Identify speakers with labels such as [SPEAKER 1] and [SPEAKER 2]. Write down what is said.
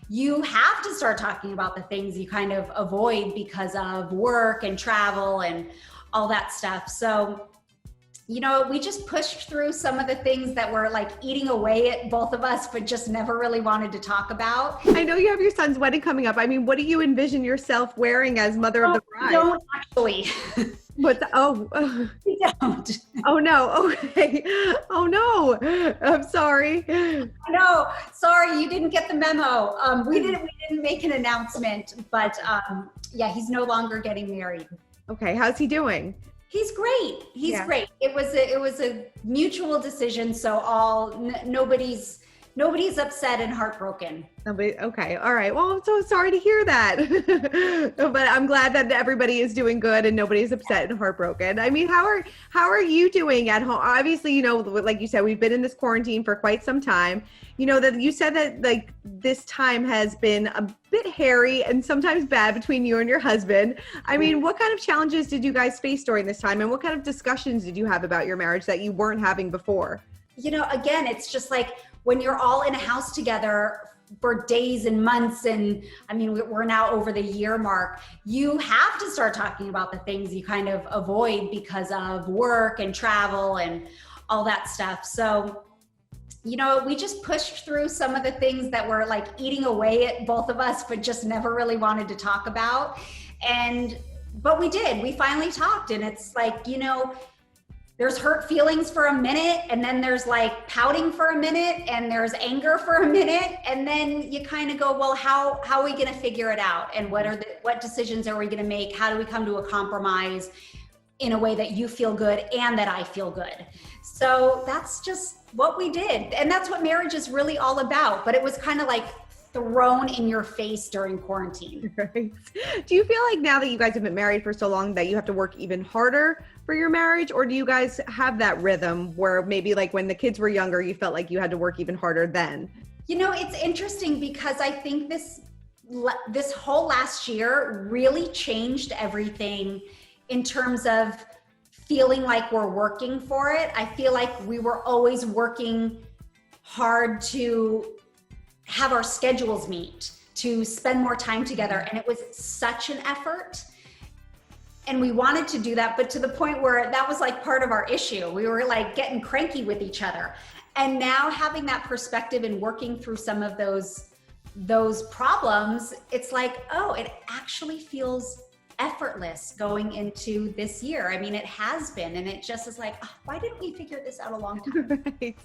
[SPEAKER 1] You have to start talking about the things you kind of avoid because of work and travel and all that stuff. So, we just pushed through some of the things that were like eating away at both of us, but just never really wanted to talk about.
[SPEAKER 2] I know you have your son's wedding coming up. I mean, what do you envision yourself wearing as mother of the
[SPEAKER 1] We
[SPEAKER 2] bride?
[SPEAKER 1] don't actually.
[SPEAKER 2] Oh,
[SPEAKER 1] We don't.
[SPEAKER 2] oh no. Okay. Oh no. I'm sorry.
[SPEAKER 1] No, sorry, you didn't get the memo. We didn't make an announcement, but yeah, he's no longer getting married.
[SPEAKER 2] Okay. How's he doing?
[SPEAKER 1] He's great. He's great. It was a mutual decision, so nobody's upset and heartbroken.
[SPEAKER 2] Okay. All right. Well, I'm so sorry to hear that. But I'm glad that everybody is doing good and nobody's upset and heartbroken. I mean, how are you doing at home? Obviously, like you said, we've been in this quarantine for quite some time. That you said that like this time has been a bit hairy and sometimes bad between you and your husband. I mean, what kind of challenges did you guys face during this time, and what kind of discussions did you have about your marriage that you weren't having before?
[SPEAKER 1] Again, it's just like when you're all in a house together for days and months, and I mean, we're now over the year mark, you have to start talking about the things you kind of avoid because of work and travel and all that stuff. So, we just pushed through some of the things that were like eating away at both of us, but just never really wanted to talk about. But we did. We finally talked, and it's like, there's hurt feelings for a minute, and then there's like pouting for a minute, and there's anger for a minute, and then you kind of go, well, how are we going to figure it out? And what decisions are we going to make? How do we come to a compromise in a way that you feel good and that I feel good? So that's just what we did. And that's what marriage is really all about. But it was kind of like thrown in your face during quarantine.
[SPEAKER 2] Right. Do you feel like now that you guys have been married for so long that you have to work even harder for your marriage? Or do you guys have that rhythm where maybe like when the kids were younger, you felt like you had to work even harder then?
[SPEAKER 1] It's interesting because I think this whole last year really changed everything in terms of feeling like we're working for it. I feel like we were always working hard to have our schedules meet, to spend more time together. And it was such an effort. And we wanted to do that, but to the point where that was like part of our issue. We were like getting cranky with each other. And now having that perspective and working through some of those problems, it's like, oh, it actually feels effortless going into this year. I mean, it has been, and it just is like, oh, why didn't we figure this out a long time?
[SPEAKER 2] Right.